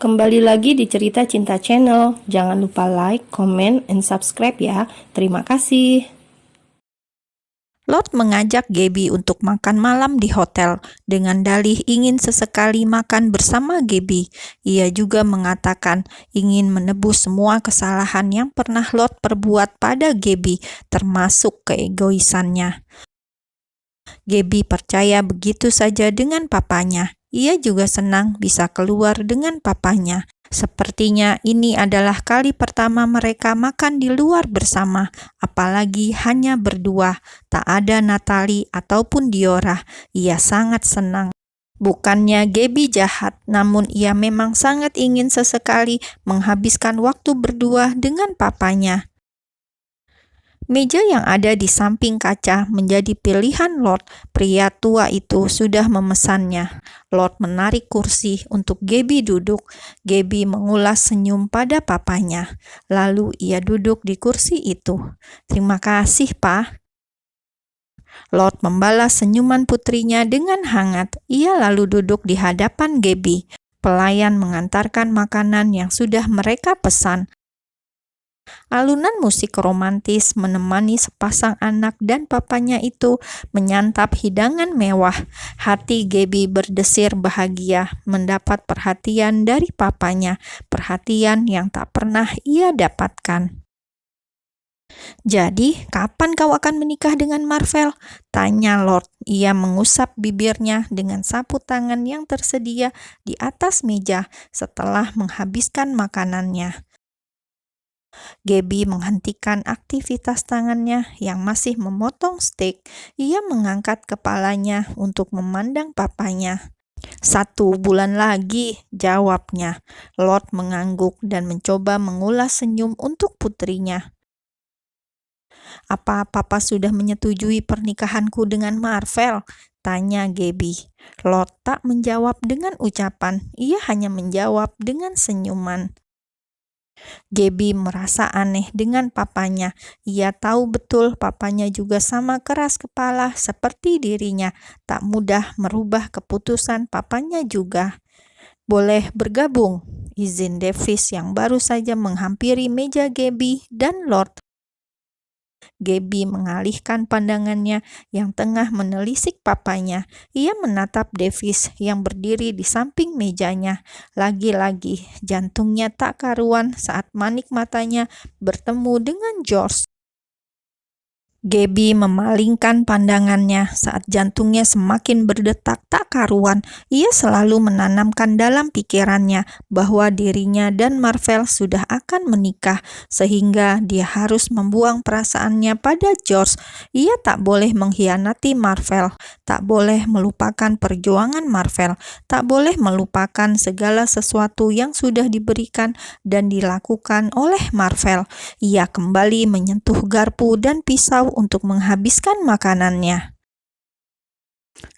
Kembali lagi di Cerita Cinta Channel. Jangan lupa like, comment, and subscribe ya. Terima kasih. Lot mengajak Gaby untuk makan malam di hotel dengan dalih ingin sesekali makan bersama Gaby. Ia juga mengatakan ingin menebus semua kesalahan yang pernah Lot perbuat pada Gaby, termasuk keegoisannya. Gaby percaya begitu saja dengan papanya. Ia juga senang bisa keluar dengan papanya. Sepertinya ini adalah kali pertama mereka makan di luar bersama, apalagi hanya berdua, tak ada Natalie ataupun Diora. Ia sangat senang. Bukannya Gaby jahat, namun ia memang sangat ingin sesekali menghabiskan waktu berdua dengan papanya. Meja yang ada di samping kaca menjadi pilihan Lot. Pria tua itu sudah memesannya. Lot menarik kursi untuk Gaby duduk. Gaby mengulas senyum pada papanya. Lalu ia duduk di kursi itu. "Terima kasih, Pak." Lot membalas senyuman putrinya dengan hangat. Ia lalu duduk di hadapan Gaby. Pelayan mengantarkan makanan yang sudah mereka pesan. Alunan musik romantis menemani sepasang anak dan papanya itu menyantap hidangan mewah. Hati Gaby berdesir bahagia mendapat perhatian dari papanya, perhatian yang tak pernah ia dapatkan. "Jadi, kapan kau akan menikah dengan Marvel?" tanya Lord. Ia mengusap bibirnya dengan sapu tangan yang tersedia di atas meja setelah menghabiskan makanannya. Gaby menghentikan aktivitas tangannya yang masih memotong steak. Ia mengangkat kepalanya untuk memandang papanya. "1 bulan lagi," jawabnya. Lord mengangguk dan mencoba mengulas senyum untuk putrinya. "Apa papa sudah menyetujui pernikahanku dengan Marvel?" tanya Gaby. Lord tak menjawab dengan ucapan. Ia hanya menjawab dengan senyuman. Gaby merasa aneh dengan papanya. Ia tahu betul papanya juga sama keras kepala seperti dirinya. Tak mudah merubah keputusan papanya juga. "Boleh bergabung?" izin Davis yang baru saja menghampiri meja Gaby dan Lord. Gaby mengalihkan pandangannya yang tengah menelisik papanya. Ia menatap Davis yang berdiri di samping mejanya. Lagi-lagi jantungnya tak karuan saat manik matanya bertemu dengan George. Gaby memalingkan pandangannya saat jantungnya semakin berdetak tak karuan. Ia selalu menanamkan dalam pikirannya bahwa dirinya dan Marvel sudah akan menikah, sehingga dia harus membuang perasaannya pada George. Ia tak boleh mengkhianati Marvel, tak boleh melupakan perjuangan Marvel, tak boleh melupakan segala sesuatu yang sudah diberikan dan dilakukan oleh Marvel. Ia kembali menyentuh garpu dan pisau untuk menghabiskan makanannya.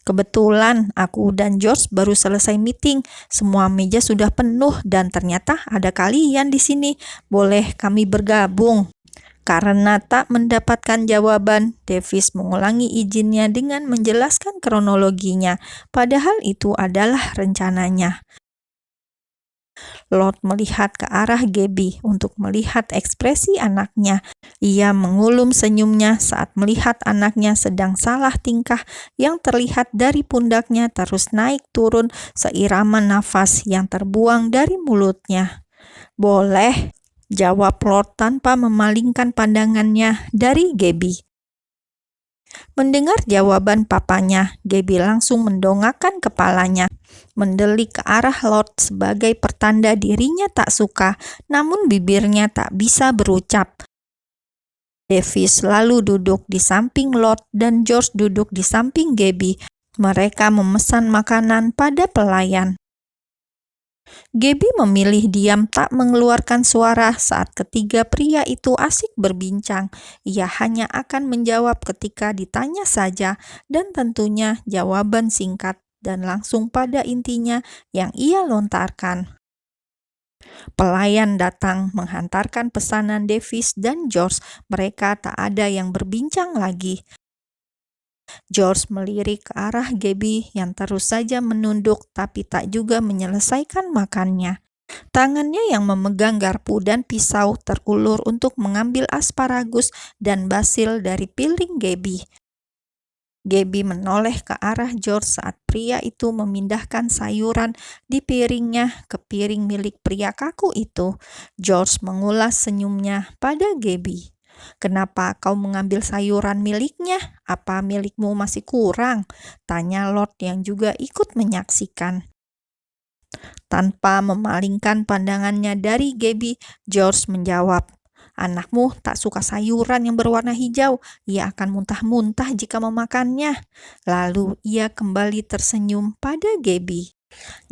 "Kebetulan aku dan George baru selesai meeting. Semua meja sudah penuh dan ternyata ada kalian di sini. Boleh kami bergabung?" Karena tak mendapatkan jawaban, Davis mengulangi izinnya dengan menjelaskan kronologinya, padahal itu adalah rencananya. Lord melihat ke arah Gaby untuk melihat ekspresi anaknya. Ia mengulum senyumnya saat melihat anaknya sedang salah tingkah yang terlihat dari pundaknya terus naik turun seirama nafas yang terbuang dari mulutnya. "Boleh," jawab Lord tanpa memalingkan pandangannya dari Gaby. Mendengar jawaban papanya, Gaby langsung mendongakkan kepalanya, mendelik ke arah Lord sebagai pertanda dirinya tak suka, namun bibirnya tak bisa berucap. Davis lalu duduk di samping Lord dan George duduk di samping Gaby. Mereka memesan makanan pada pelayan. Gaby memilih diam tak mengeluarkan suara saat ketiga pria itu asik berbincang. Ia hanya akan menjawab ketika ditanya saja, dan tentunya jawaban singkat dan langsung pada intinya yang ia lontarkan. Pelayan datang menghantarkan pesanan Davis dan George. Mereka tak ada yang berbincang lagi. George melirik ke arah Gaby yang terus saja menunduk tapi tak juga menyelesaikan makannya. Tangannya yang memegang garpu dan pisau terulur untuk mengambil asparagus dan basil dari piring Gabby. Gabby menoleh ke arah George saat pria itu memindahkan sayuran di piringnya ke piring milik pria kaku itu. George mengulas senyumnya pada Gabby. "Kenapa kau mengambil sayuran miliknya? Apa milikmu masih kurang?" tanya Lord yang juga ikut menyaksikan. Tanpa memalingkan pandangannya dari Gabby, George menjawab, "Anakmu tak suka sayuran yang berwarna hijau. Ia akan muntah-muntah jika memakannya." Lalu ia kembali tersenyum pada Gabby.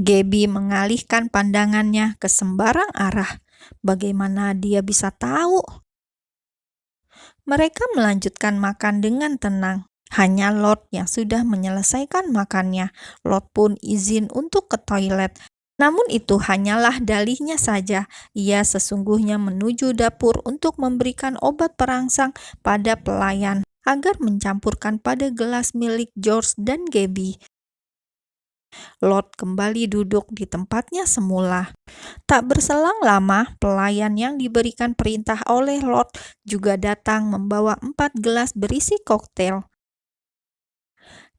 Gabby mengalihkan pandangannya ke sembarang arah. Bagaimana dia bisa tahu? Mereka melanjutkan makan dengan tenang. Hanya Lord yang sudah menyelesaikan makannya. Lord pun izin untuk ke toilet. Namun itu hanyalah dalihnya saja. Ia sesungguhnya menuju dapur untuk memberikan obat perangsang pada pelayan agar mencampurkan pada gelas milik George dan Gabby. Lord kembali duduk di tempatnya semula. Tak berselang lama, pelayan yang diberikan perintah oleh Lord juga datang membawa 4 gelas berisi koktail.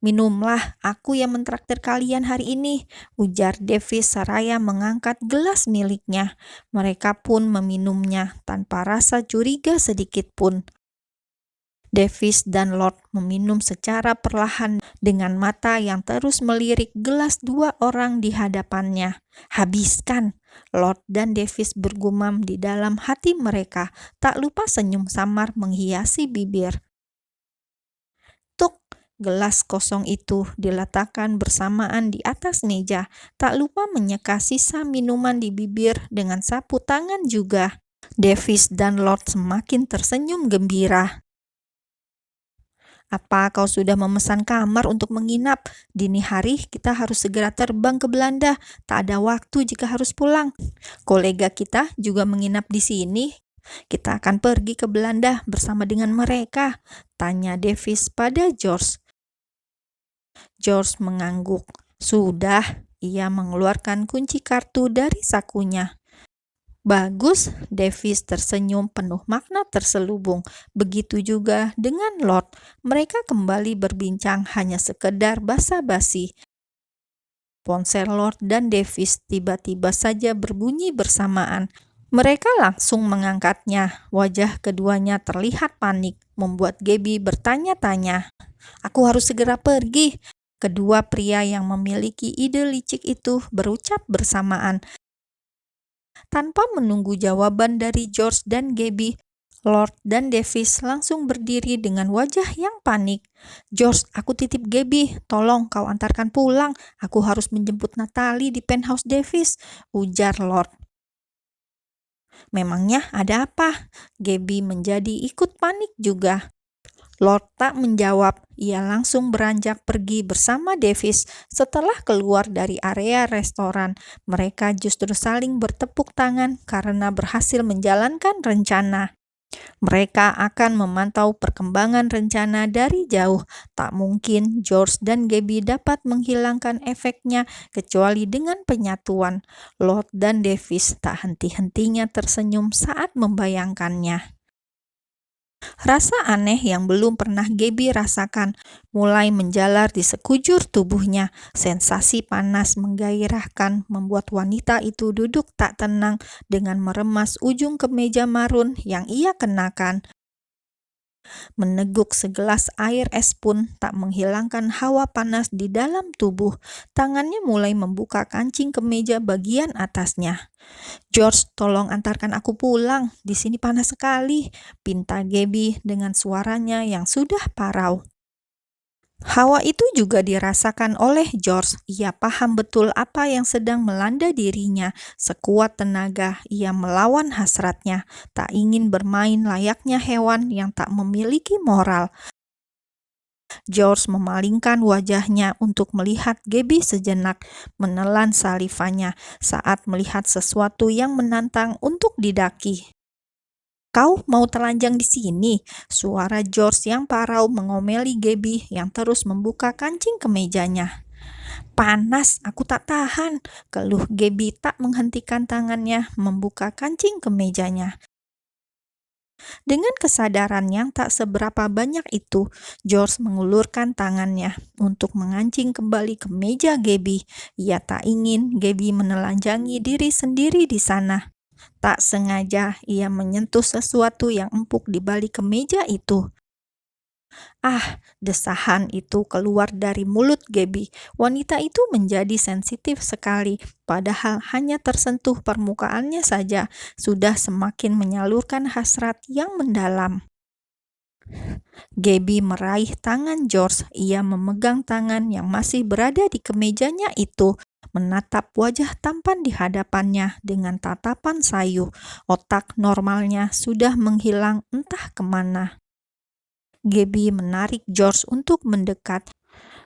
"Minumlah, aku yang mentraktir kalian hari ini," ujar Davis seraya mengangkat gelas miliknya. Mereka pun meminumnya tanpa rasa curiga sedikit pun. Davis dan Lord meminum secara perlahan dengan mata yang terus melirik gelas 2 orang di hadapannya. "Habiskan," Lord dan Davis bergumam di dalam hati mereka, tak lupa senyum samar menghiasi bibir. Tuk, gelas kosong itu diletakkan bersamaan di atas meja, tak lupa menyeka sisa minuman di bibir dengan sapu tangan juga. Davis dan Lord semakin tersenyum gembira. "Apa kau sudah memesan kamar untuk menginap? Dini hari kita harus segera terbang ke Belanda. Tak ada waktu jika harus pulang. Kolega kita juga menginap di sini. Kita akan pergi ke Belanda bersama dengan mereka," tanya Davis pada George. George mengangguk. "Sudah," ia mengeluarkan kunci kartu dari sakunya. "Bagus," Davis tersenyum penuh makna terselubung. Begitu juga dengan Lord. Mereka kembali berbincang hanya sekedar basa-basi. Ponsel Lord dan Davis tiba-tiba saja berbunyi bersamaan. Mereka langsung mengangkatnya. Wajah keduanya terlihat panik, membuat Gabby bertanya-tanya. "Aku harus segera pergi." Kedua pria yang memiliki ide licik itu berucap bersamaan. Tanpa menunggu jawaban dari George dan Gabby, Lord dan Davis langsung berdiri dengan wajah yang panik. "George, aku titip Gabby. Tolong kau antarkan pulang. Aku harus menjemput Natalie di penthouse Davis," ujar Lord. "Memangnya ada apa?" Gabby menjadi ikut panik juga. Lord tak menjawab. Ia langsung beranjak pergi bersama Davis. Setelah keluar dari area restoran, mereka justru saling bertepuk tangan karena berhasil menjalankan rencana. Mereka akan memantau perkembangan rencana dari jauh. Tak mungkin George dan Gabby dapat menghilangkan efeknya kecuali dengan penyatuan. Lord dan Davis tak henti-hentinya tersenyum saat membayangkannya. Rasa aneh yang belum pernah Gabby rasakan mulai menjalar di sekujur tubuhnya. Sensasi panas menggairahkan membuat wanita itu duduk tak tenang dengan meremas ujung kemeja marun yang ia kenakan. Meneguk segelas air es pun tak menghilangkan hawa panas di dalam tubuh. Tangannya mulai membuka kancing kemeja bagian atasnya. "George, tolong antarkan aku pulang. Di sini panas sekali," pinta Gabby dengan suaranya yang sudah parau. Hawa itu juga dirasakan oleh George. Ia paham betul apa yang sedang melanda dirinya. Sekuat tenaga, ia melawan hasratnya. Tak ingin bermain layaknya hewan yang tak memiliki moral. George memalingkan wajahnya untuk melihat Gabby sejenak, menelan salivanya saat melihat sesuatu yang menantang untuk didaki. "Kau mau telanjang di sini?" Suara George yang parau mengomeli Gabby yang terus membuka kancing kemejanya. Panas, aku tak tahan, keluh Gabby tak menghentikan tangannya membuka kancing kemejanya. Dengan kesadaran yang tak seberapa banyak itu, George mengulurkan tangannya untuk mengancing kembali ke meja Gabby. Ia tak ingin Gabby menelanjangi diri sendiri di sana. Tak sengaja ia menyentuh sesuatu yang empuk di balik kemeja itu. Ah, desahan itu keluar dari mulut Gabby. Wanita itu menjadi sensitif sekali, padahal hanya tersentuh permukaannya saja sudah semakin menyalurkan hasrat yang mendalam. Gabby meraih tangan George. Ia memegang tangan yang masih berada di kemejanya itu, menatap wajah tampan di hadapannya dengan tatapan sayu. Otak normalnya sudah menghilang entah kemana. Gabby menarik George untuk mendekat.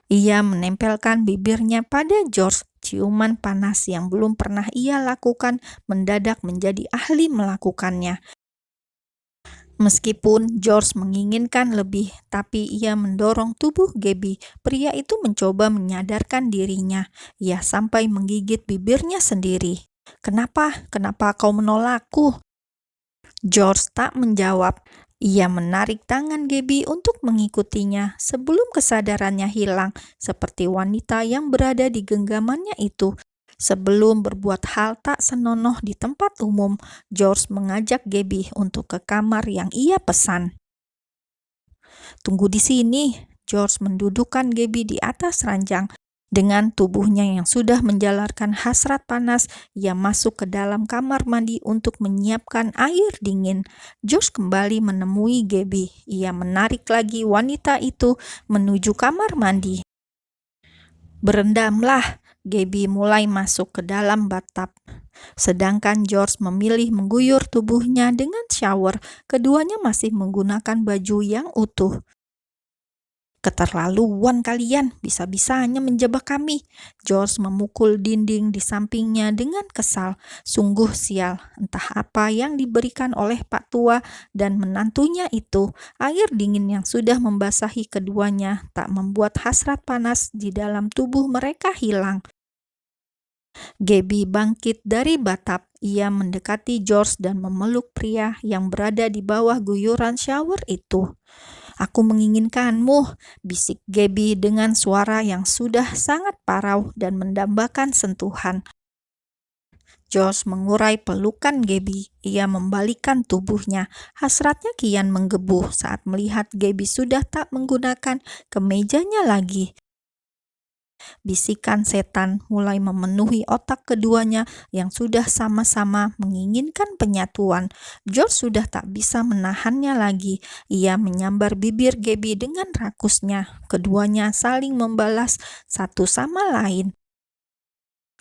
Ia menempelkan bibirnya pada George. Ciuman panas yang belum pernah ia lakukan mendadak menjadi ahli melakukannya. Meskipun George menginginkan lebih, tapi ia mendorong tubuh Gabby. Pria itu mencoba menyadarkan dirinya. Ia sampai menggigit bibirnya sendiri. "Kenapa? Kenapa kau menolakku?" George tak menjawab. Ia menarik tangan Gabby untuk mengikutinya sebelum kesadarannya hilang, seperti wanita yang berada di genggamannya itu. Sebelum berbuat hal tak senonoh di tempat umum, George mengajak Gabby untuk ke kamar yang ia pesan. "Tunggu di sini." George mendudukkan Gabby di atas ranjang. Dengan tubuhnya yang sudah menjalarkan hasrat panas, ia masuk ke dalam kamar mandi untuk menyiapkan air dingin. George kembali menemui Gabby. Ia menarik lagi wanita itu menuju kamar mandi. "Berendamlah." Gabby mulai masuk ke dalam bathtub. Sedangkan George memilih mengguyur tubuhnya dengan shower. Keduanya masih menggunakan baju yang utuh. "Keterlaluan kalian, bisa-bisanya menjebak kami." George memukul dinding di sampingnya dengan kesal. Sungguh sial, entah apa yang diberikan oleh Pak Tua dan menantunya itu. Air dingin yang sudah membasahi keduanya tak membuat hasrat panas di dalam tubuh mereka hilang. Gabby bangkit dari bathtub. Ia mendekati George dan memeluk pria yang berada di bawah guyuran shower itu. "Aku menginginkanmu," bisik Gabby dengan suara yang sudah sangat parau dan mendambakan sentuhan. George mengurai pelukan Gabby. Ia membalikkan tubuhnya. Hasratnya kian menggebu saat melihat Gabby sudah tak menggunakan kemejanya lagi. Bisikan setan mulai memenuhi otak keduanya yang sudah sama-sama menginginkan penyatuan. George sudah tak bisa menahannya lagi. Ia menyambar bibir Gabby dengan rakusnya. Keduanya saling membalas satu sama lain.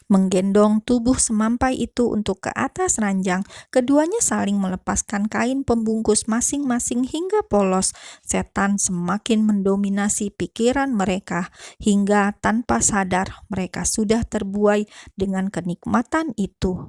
Menggendong tubuh semampai itu untuk ke atas ranjang, keduanya saling melepaskan kain pembungkus masing-masing hingga polos. Setan semakin mendominasi pikiran mereka, hingga tanpa sadar mereka sudah terbuai dengan kenikmatan itu.